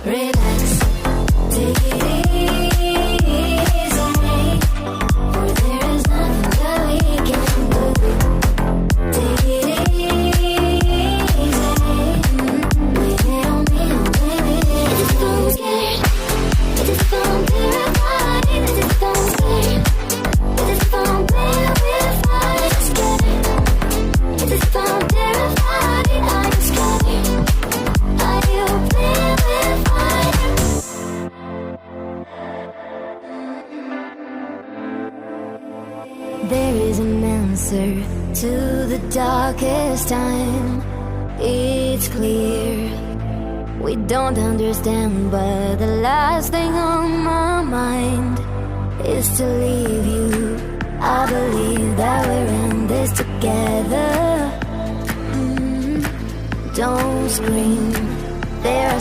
Relax, take it easy, for there is nothing that we can do. Take it easy, blame it on me, blame it. It's just I'm scared, it's just I'm terrified, it's just I'm scared, it's just I'm terrified, I'm scared. It's just I'm terrified, are you scared? Are you terrified? There is an answer to the darkest time. It's clear we don't understand, but the last thing on my mind is to leave you. I believe that we're in this together. Don't scream, there are